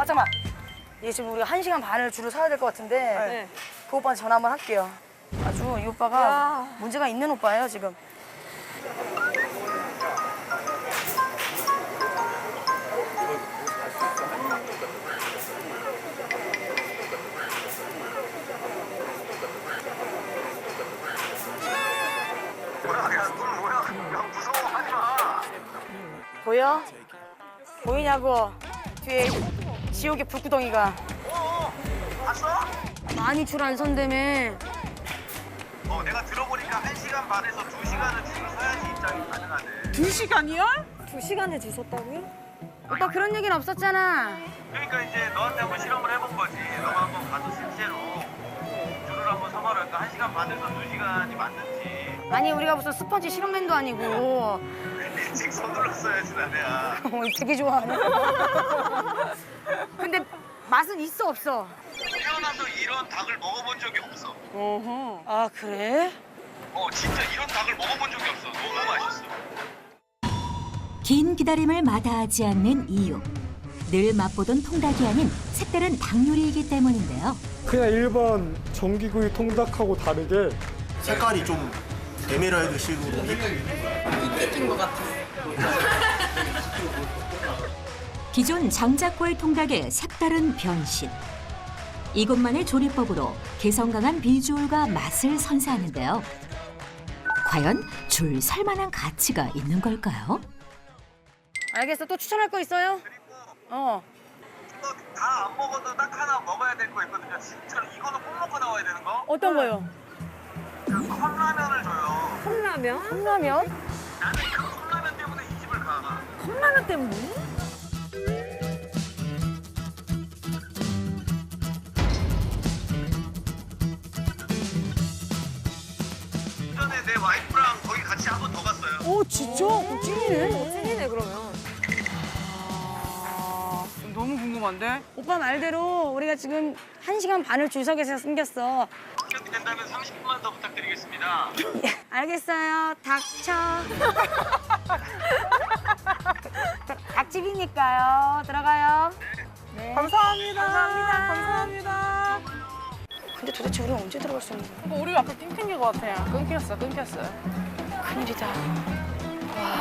잠깐만. 얘 지금 우리가 1시간 반을 줄을 서야 될 것 같은데 네. 그 오빠한테 전화 한번 할게요. 아주 이 오빠가 문제가 있는 오빠예요 지금. 보여? 보이냐고? 뒤에 지옥의 불구덩이가. 봤어? 많이 줄 안 선다며. 내가 들어보니까 1시간 반에서 2시간은 줄을 서야지 입장이 가능하대. 2시간이요? 2시간을 줄 섰다고요? 오빠 그런 얘기는 없었잖아. 그러니까 이제 너한테 한번 실험을 해본 거지. 너가 한번 가서 실제로 줄을 한번 서봐랄까. 1시간 반에서 2시간이 맞는지. 아니 우리가 무슨 스펀지 실험맨도 아니고. 지금 손으로 써야지 나네야. 되게 좋아하네. 근데 맛은 있어 없어? 태어나서 이런 닭을 먹어본 적이 없어. 아 그래? 진짜 이런 닭을 먹어본 적이 없어. 너무 맛있어. 긴 기다림을 마다하지 않는 이유. 늘 맛보던 통닭이 아닌 색다른 닭 요리이기 때문인데요. 그냥 일반 전기구이 통닭하고 다르게 색깔이 좀 에메랄드 식으로 기존 장작구이 통닭의 색다른 변신. 이것만의 조리법으로 개성 강한 비주얼과 맛을 선사하는데요. 과연 줄 설만한 가치가 있는 걸까요? 알겠어. 또 추천할 거 있어요? 또 다 안 먹어도 딱 하나 먹어야 될 거 있거든요. 진짜로 이거는 꼭 먹고 나와야 되는 거. 어떤 거요? 그 컵라면을 줘요. 컵라면? 컵라면? 나는 그 컵라면 때문에 이 집을 가. 컵라면 때문에? 전에 내 와이프랑 거기 같이 한 번 더 갔어요. 오, 진짜? 찐이네. 찐이네 그러면. 너무 궁금한데? 오빠 말대로 우리가 지금 1시간 반을 줄 서게 생겼어. 이렇게 된다면 30분만 더 부탁드리겠습니다. 알겠어요. 닥쳐. 닭집이니까요. 들어가요. 네. 감사합니다. 감사합니다. 감사합니다. 근데 도대체 우리는 언제 들어갈 수 있는 거야? 그러니까 우리 아까 낑긴 것 같아요. 끊겼어. 큰일이다.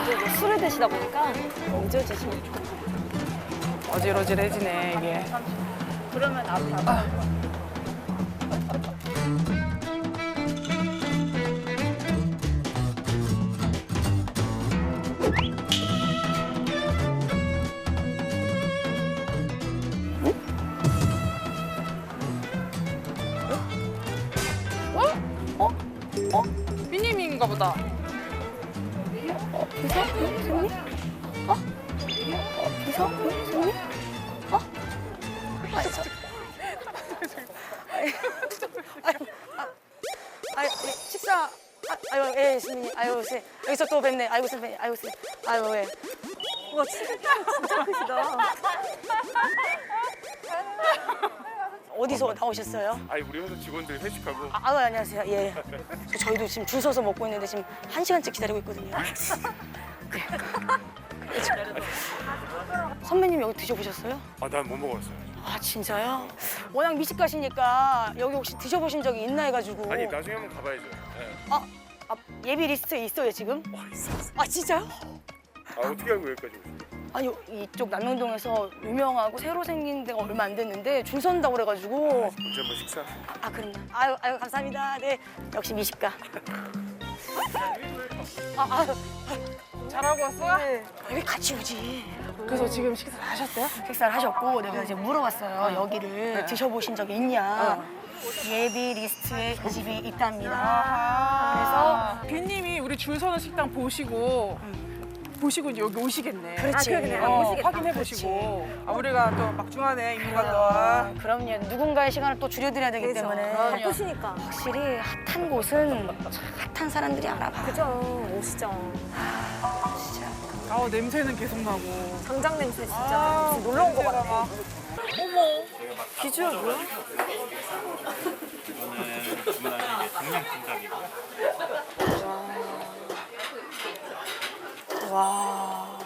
이제 뭐 술을 드시다 보니까 언제 드시면 좋겠다. 어질어질해지네, 이게. 그러면 앞으로. 삐님인가 보다. 아유, 식사. 아유, 예, 스님. 아유, 세. 여기서 또 뵙네. 아이고, 선배님. 아이고, 세. 아유, 예. 와 진짜 크시다. 어디서 나오셨어요? 아니 우리 회사 직원들 회식하고 아유, 안녕하세요. 예. 저희도 지금 줄 서서 먹고 있는데 지금 1시간째 기다리고 있거든요. 네. 선배님 여기 드셔보셨어요? 난 못 먹었어요. 아, 진짜요? 워낙 미식가시니까 여기 혹시 드셔보신 적이 있나 해가지고. 아니 나중에 한번 가봐야죠. 네. 예비 리스트에 있어요, 지금? 있어. 아, 진짜요? 어떻게 알고 여기까지 오셨어요? 아니, 이쪽 남명동에서 유명하고 새로 생긴 데가 얼마 안 됐는데 줄 선다고 그래가지고. 언제 한번 식사? 아, 그럼요. 아유, 감사합니다. 네, 역시 미식가. 잘하고 왔어? 네. 여기 같이 오지. 그래서 지금 식사를 하셨대요? 식사를 하셨고 내가 이제 물어봤어요. 여기를 드셔보신 적이 있냐. 예비 리스트에 이 집이 있답니다. 그래서 빈님이 우리 줄 서는 식당 보시고 이제 여기 오시겠네. 그렇지. 그러네. 오시겠다. 확인해 보시고. 우리가 또 막중하네 인구가 그럼요. 누군가의 시간을 또 줄여드려야 되기 때문에 바쁘시니까. 확실히 핫한 곳은 핫한 사람들이 알아봐. 그죠. 오시죠. 진짜. 또. 냄새는 계속 나고. 당장 냄새 진짜. 무슨 놀러 온 거 같네. 어머. 비주얼 뭐야? 와.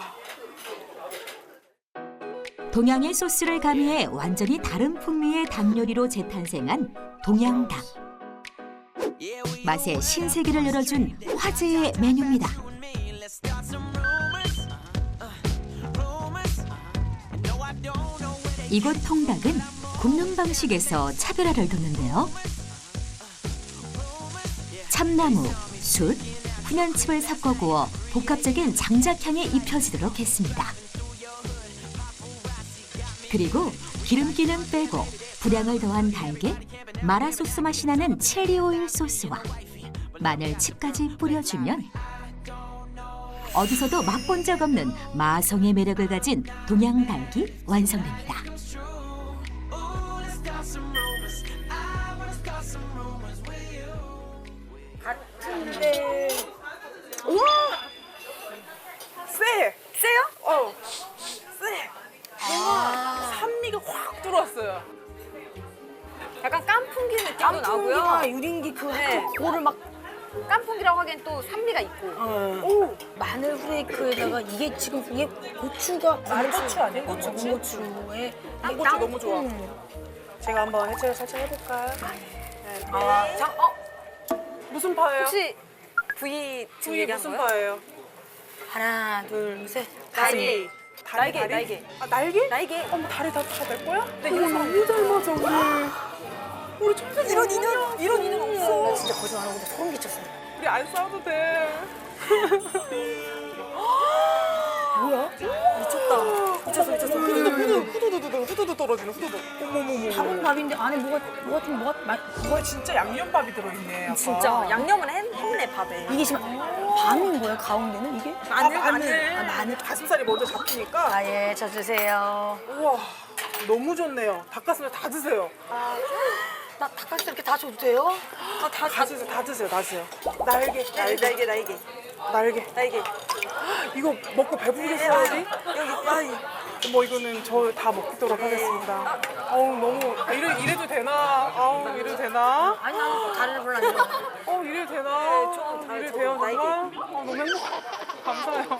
동양의 소스를 가미해 완전히 다른 풍미의 닭 요리로 재탄생한 동양닭. 맛의 신세계를 열어준 화제의 메뉴입니다. 이곳 통닭은 굽는 방식에서 차별화를 뒀는데요. 참나무, 숯, 훈연칩을 섞어 구워 복합적인 장작향이 입혀지도록 했습니다. 그리고 기름기는 빼고 분량을 더한 달걀, 마라 소스 맛이 나는 칠리 오일 소스와 마늘칩까지 뿌려주면 어디서도 맛본 적 없는 마성의 매력을 가진 동양닭이 완성됩니다. 같은데. 우와! 쎄! 세요? 쎄! 뭔가 산미가 확 들어왔어요. 약간 깐풍기 느낌도 나고요. 깐풍기나 유린기 그 네. 고를 막 깐풍기라고 하기엔 또 산미가 있고. 오! 마늘 후레이크에다가 이게 지금 이게 고추가 말고추 아니에요? 고추에 고추 너무 좋아. 제가 한번 해체를 살짝 해볼까요? 무슨 파예요? 혹시 부위 지금 이게 얘기한 무슨 거예요? 파예요? 하나, 둘, 셋. 날개. 다리? 날개. 아, 날개? 날개. 어머, 다리 다 내 거야? 네, 이런 사람 너무 잘 맞아, 우리. 우리 천재 이런 인연 없어. 나 진짜 거짓말 안 하고 진짜 소름 끼쳤어요. 우리 안 싸워도 돼. 뭐야? 미쳤어. 후두두 떨어지는 후두두. 어머머머. 밥은 밥인데 안에 뭐가 진짜 양념밥이 들어있네. 약간. 진짜 양념을 했네 밥에. 이게 지금 반인 거예요? 가운데는 이게? 마늘. 아, 마늘. 가슴살이 먼저 잡히니까. 아, 예, 저 주세요. 우와, 너무 좋네요. 닭가슴살 다 드세요. 나 닭가슴살 이렇게 다 줘도 돼요? 다 드세요, 다 드세요, 다 드세요. 날개. 이거 먹고 배부르겠어야지. 여기, 뭐 이거는 저 다 먹도록 하겠습니다. 어우, 너무. 이래도 되나? 이래도 되나? 아니, 나는 다리를 불렀는데. 이래도 되나? 이래도 돼요, 정말? 너무 행복해. 감사해요.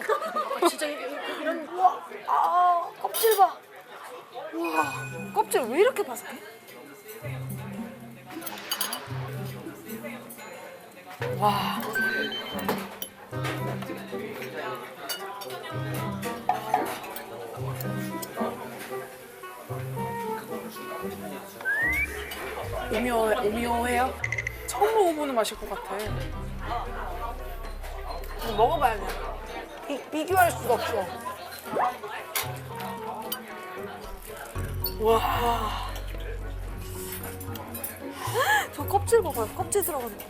진짜 이런, 우와, 껍질 봐. 껍질 왜 이렇게 바삭해? 오묘해요? 처음 먹어보는 맛일 것 같아. 먹어봐야 돼. 비교할 수가 없어. 저 껍질 봐봐요. 껍질 들어가는 거.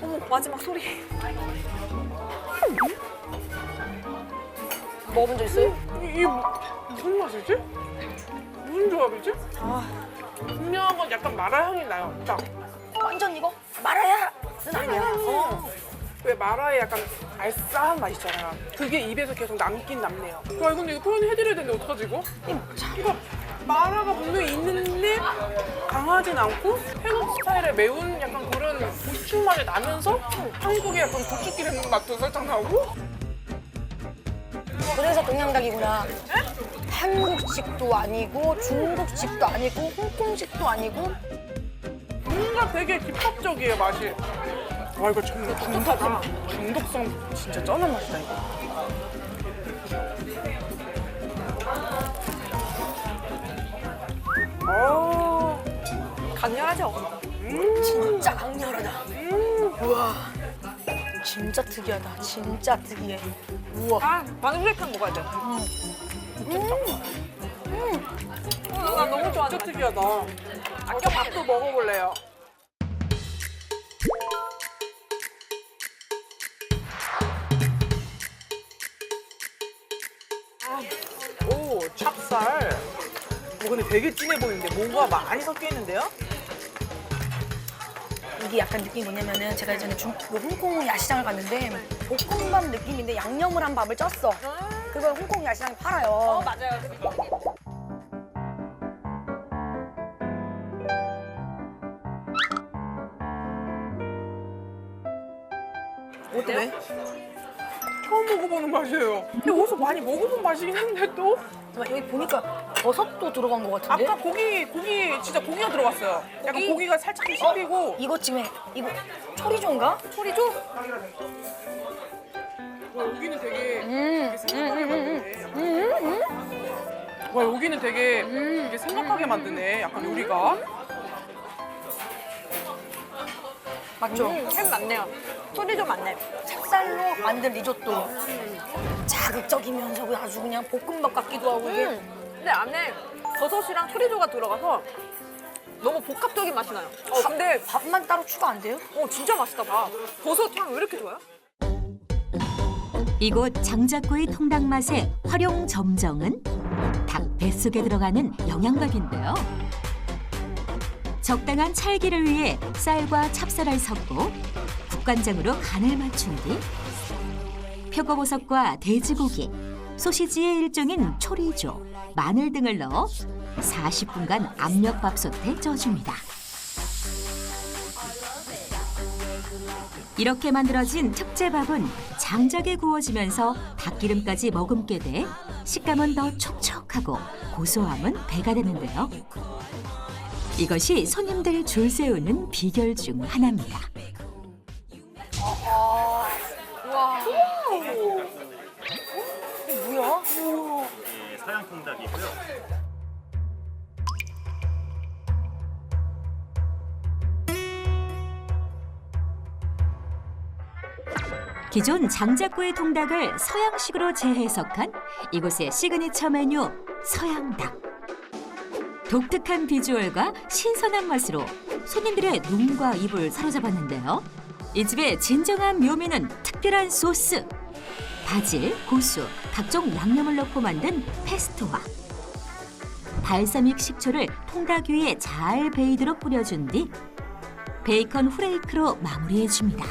어머, 마지막 소리. 먹어본 적 있어요? 이게 무슨 맛이지? 무슨 조합이지? 분명한 건 약간 마라 향이 나요. 딱. 완전 이거 마라야는 아니야. 왜 마라에 약간 알싸한 맛 있잖아요. 그게 입에서 계속 남긴 남네요. 와, 근데 이거 표현해드려야 되는데 어떡하지 이거? 이거 마라가 분명히 있는데 강하진 않고 태국 스타일의 매운 약간 그런 고추 맛이 나면서 한국의 약간 고추기름 맛도 살짝 나고. 그래서 동양닭이구나. 한국식도 아니고 중국식도 아니고 홍콩식도 아니고 뭔가 되게 집합적이에요 맛이. 와, 이거 중독성 진짜 쩌는 맛이다 이거. 강렬하죠? 진짜 강렬하다. 우와, 진짜 특이하다. 진짜 특이해. 우와. 마늘 후레이크는 먹어야 돼. 나 너무 좋아하는 진짜 특이하다. 아까 밥도 먹어볼래요. 오, 찹쌀. 근데 되게 진해 보이는데 뭔가 많이 섞여 있는데요? 이게 약간 느낌이 뭐냐면은 제가 예전에 그 홍콩 야시장을 갔는데 볶음밥 느낌인데 양념을 한 밥을 쪘어. 그걸 홍콩 야시장에 팔아요. 맞아요. 어때? 처음 먹어보는 맛이에요. 근데 어디서 많이 먹어본 맛이긴 한데 또 여기 보니까 버섯도 들어간 것 같은데? 아까 고기 진짜 고기가 들어갔어요. 약간 고기가 살짝 씹히고. 이거 지금 이거 초리조인가? 초리죠? 와 여기는 되게 생각하게 만드네. 와 여기는 되게 생각하게 만드네. 약간 요리가. 맞죠? 햄 맞네요. 소리 좀 맞네. 찹쌀로 만든 리조또. 자극적이면서 아주 그냥 볶음밥 같기도 하고 이게. 근데 안에 버섯이랑 초리조가 들어가서 너무 복합적인 맛이 나요. 근데 밥만 따로 추가 안 돼요? 진짜 맛있다 봐. 버섯 향 왜 이렇게 좋아요? 이곳 장작구이 통닭 맛의 활용점정은 닭 뱃속에 들어가는 영양밥인데요. 적당한 찰기를 위해 쌀과 찹쌀을 섞고 국간장으로 간을 맞춘 뒤 표고버섯과 돼지고기, 소시지의 일종인 초리조, 마늘 등을 넣어 40분간 압력밥솥에 쪄줍니다. 이렇게 만들어진 특제밥은 장작에 구워지면서 닭기름까지 머금게 돼 식감은 더 촉촉하고 고소함은 배가 되는데요. 이것이 손님들 줄 세우는 비결 중 하나입니다. 이게 뭐야? 서양 통닭이고요. 기존 장작구이 통닭을 서양식으로 재해석한 이곳의 시그니처 메뉴 서양닭. 독특한 비주얼과 신선한 맛으로 손님들의 눈과 입을 사로잡았는데요. 이 집의 진정한 묘미는 특별한 소스. 바질, 고수, 각종 양념을 넣고 만든 페스토와 발사믹 식초를 통닭 위에 잘 베이도록 뿌려준 뒤 베이컨 후레이크로 마무리해줍니다.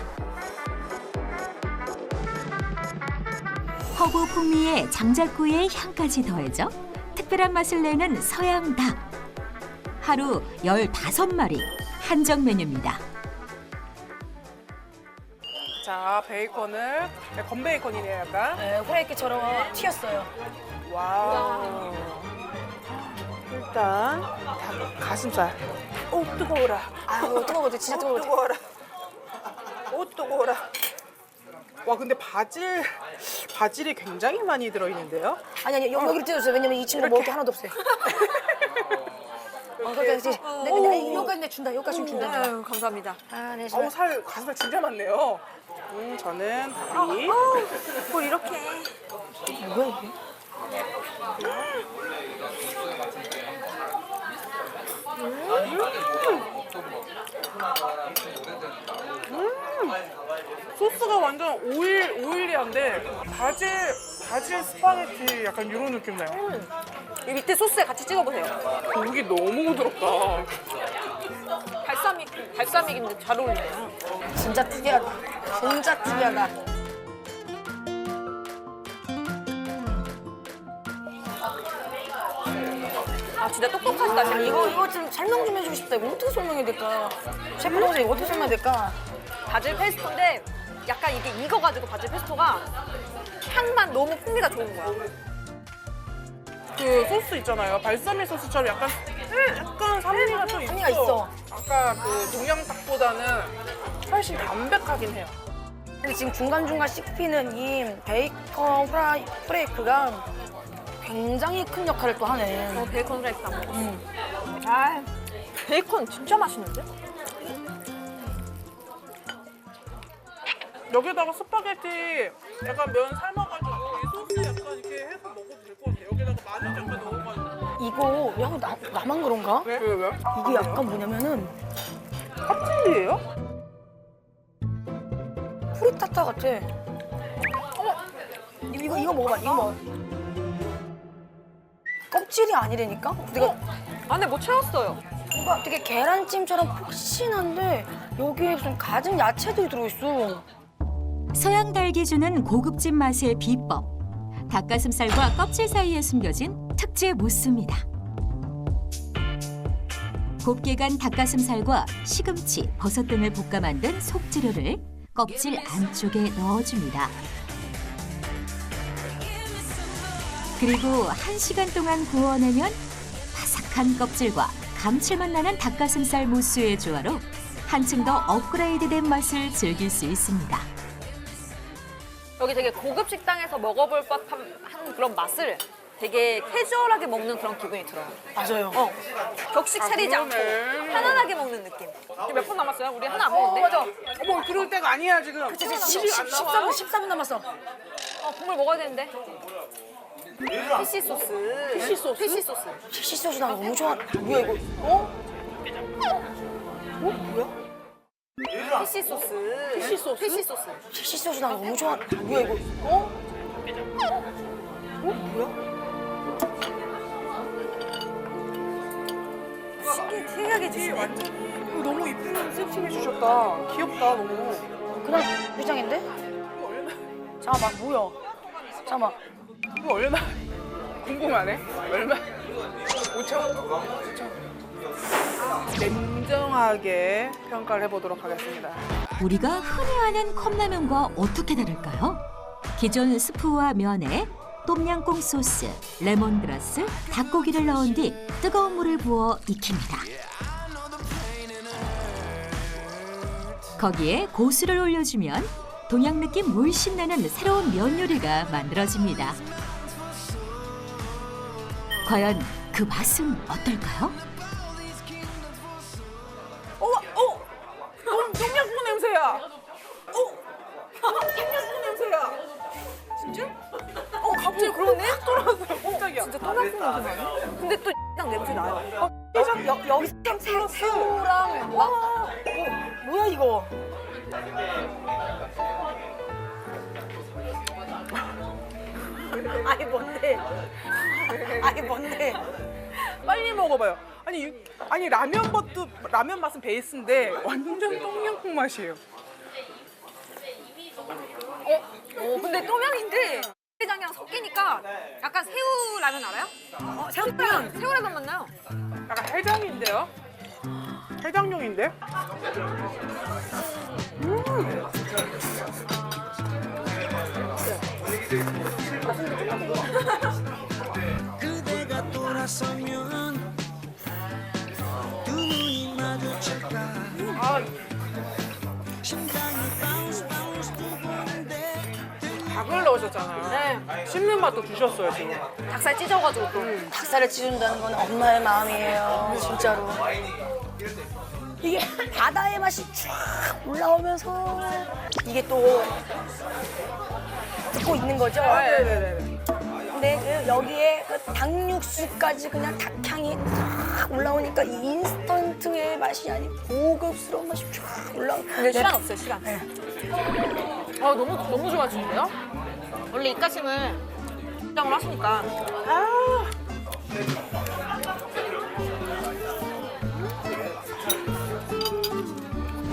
허브 풍미에 장작구이의 향까지 더해져 특별한 맛을 내는 서양닭. 하루 15마리 한정 메뉴입니다. 자 베이컨을 건베이컨이네요 약간. 네, 후라이드처럼 튀었어요. 와우. 일단 닭 가슴살. 오 뜨거워라. 아유 뜨거워, 진짜 뜨거워. 뜨거워라. 오 뜨거워라. 와 근데 바질이 굉장히 많이 들어있는데요? 아니 여기를 띄워주세요. 왜냐면 이 친구 먹을 게 하나도 없어요. 그렇지. 여기까지 내 준다. 여기까지 좀 준다. 아유, 감사합니다. 아, 네, 어우 가슴살 진짜 많네요. 저는 다리. 뭘 이렇게. 뭐야 이게? 소스가 완전 오일리한데 바질 스파게티 약간 이런 느낌 나요. 이 밑에 소스에 같이 찍어보세요. 고기 너무 부드럽다. 발사믹인데 잘 어울리네요. 진짜 특이하다. 진짜 특이하다. 아 진짜 똑똑하시다. 셰프. 이거 좀 설명 좀 해주고 싶다. 이거 어떻게 설명해야 될까? 셰프로서 이거 어떻게 설명해야 될까? 바질 페스토인데 약간 이게 익어가지고 바질 페스토가 향만 너무 풍미가 좋은 거야. 그 소스 있잖아요. 발사믹 소스처럼 약간 산미가 좀 산미가 있어. 아까 그 동양닭보다는 훨씬 담백하긴 해요. 근데 지금 중간중간 씹히는 이 베이컨 후레이크가 굉장히 큰 역할을 또 하네. 베이컨 후라이드 안 먹었어. 아, 베이컨 진짜 맛있는데? 여기다가 스파게티 약간 면 삶아가지고 이 소스 약간 이렇게 해서 먹어도 될 것 같아요. 여기다가 마늘 약간 넣어가지고. 이거 야, 나만 그런가? 왜? 이게 약간 뭐냐면은 껍질이에요? 프리타타 같아. 어머, 이거 먹어봐. 이거 먹어. 껍질이 아니라니까? 내가 안에 뭐 채웠어요. 뭔가 되게 계란찜처럼 폭신한데 여기에 무슨 가진 야채들이 들어있어. 서양 닭이 주는 고급진 맛의 비법. 닭가슴살과 껍질 사이에 숨겨진 특제 무스입니다. 곱게 간 닭가슴살과 시금치, 버섯 등을 볶아 만든 속재료를 껍질 안쪽에 넣어줍니다. 그리고 1시간 동안 구워내면 바삭한 껍질과 감칠맛 나는 닭가슴살 무스의 조화로 한층 더 업그레이드된 맛을 즐길 수 있습니다. 여기 되게 고급 식당에서 먹어볼 법한 그런 맛을 되게 캐주얼하게 먹는 그런 기분이 들어요. 맞아요. 격식 차리지 않고 그러네. 편안하게 먹는 느낌. 몇 분 남았어요? 우리 하나 안 어, 먹었네? 맞아. 어머 그럴 때가 아니야 지금. 그치, 음식 안 나와요? 13분 남았어. 국물 먹어야 되는데. 피시 소스. 피시 소스? 피시 소스. 피시 소스 나 너무 좋아. 뭐야 이거? 어? 뭐야? 피시 소스. 피시 소스? 피시 소스. 피시 소스 나 너무 좋아. 뭐야 이거? 어? 뭐야? 특이하게 드시네. 이거 너무 이쁜 세팅해 주셨다. 귀엽다 너무. 그냥 위장인데? 잠깐만 뭐야? 잠깐만. 이거 얼마? 궁금하네. 얼마? 5천? 냉정하게 평가를 해보도록 하겠습니다. 우리가 흔히 아는 컵라면과 어떻게 다를까요? 기존 스프와 면에 똠양꿍 소스, 레몬그라스, 닭고기를 넣은 뒤 뜨거운 물을 부어 익힙니다. 거기에 고수를 올려주면 동양 느낌 물씬 나는 새로운 면 요리가 만들어집니다. 과연 그 맛은 어떨까요? 똥냥꿍 냄새야. 똥냥꿍 냄새야. 진짜? 갑자기 그러네? 돌아왔어요. 깜짝이야. 진짜 똥냥꿍 냄새 나네? 근데 또 X당 냄새 나요. 여기 새우랑 와. 뭐야 이거? 아니 뭔데? 아니 뭔데? 빨리 먹어봐요. 아니 라면 맛은 베이스인데 완전 똥냥꿍 맛이에요. 근데 또명인데 해장이랑 섞이니까 약간 새우 라면 알아요? 새우라면 새우라면 맞나요? 약간 해장인데요? 해장용인데? 그대가 돌아서면 두 눈이 마주칠까 심장이 바운스 바운스 두근데 닭을 넣으셨잖아요. 네. 씹는 맛도 주셨어요 지금. 닭살 찢어가지고 또. 닭살을 찢는다는 건 엄마의 마음이에요. 진짜로. 이게 바다의 맛이 쫙 올라오면서 이게 또 듣고 있는 거죠. 네네네. 근데 그 여기에 그 닭육수까지 그냥 닭향이 쫙 올라오니까 이 인스턴트의 맛이 아닌 고급스러운 맛이 쫙 올라오고. 근데 시간 없어요 시간. 너무 좋아지는데요? 원래 입가심을 입장을 하시니까.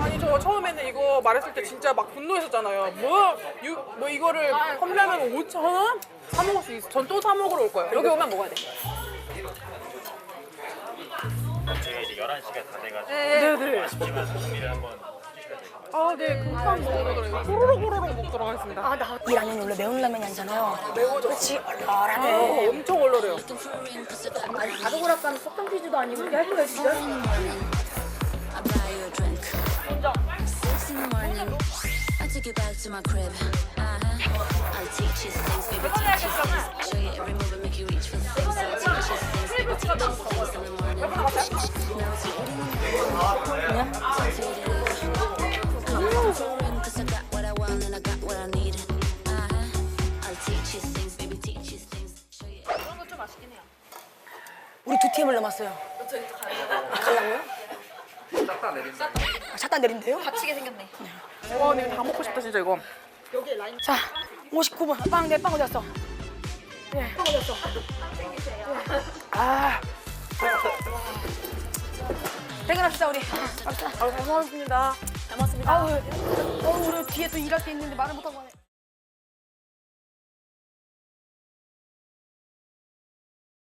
아니 저 처음에는 이거 말했을 때 진짜 막 분노했었잖아요. 뭐 이거를 컵라면 5,000원? 사 먹을 수 있어. 전 또 사 먹으러 올 거예요. 여기 오면 먹어야 돼. 저희가 이제 11시가 다 돼가지고 네네. 아쉽지만 정리를 한번 해주셔야 돼요. 아, 네. 금방 먹어보도록 호로록 먹도록 하겠습니다. 이 라면 원래 매운 라면이 아니잖아요. 매워져. 그렇지. 얼얼하네. 엄청 얼얼해요. 아니 가족오락가는 석탄 퀴즈도 아니고 이렇게 할 거야 진짜. I buy you a drink 6 in the morning I take you back to my crib I'll teach you things baby teach you things show you every move and make you reach for things I'll teach you things baby teach you things in the morning now it's eating cause I got what I want and I got what I need I'll teach you things baby teach you things show you 그런 거 좀 맛있긴 해요. 우리 두 팀을 남았어요. 갈라고요? 샷다 내린대요? 다치게 생겼네. 와, 근데 다 먹고 싶다, 진짜 이거. 자, 59분. 빵 어디 갔어? 네, 빵 어디 갔어? 아, 퇴근합시다 우리. 잘 먹었습니다. 잘 먹었습니다. 아우, 우리 뒤에 또 일할 게 있는데 말을 못하고 가네.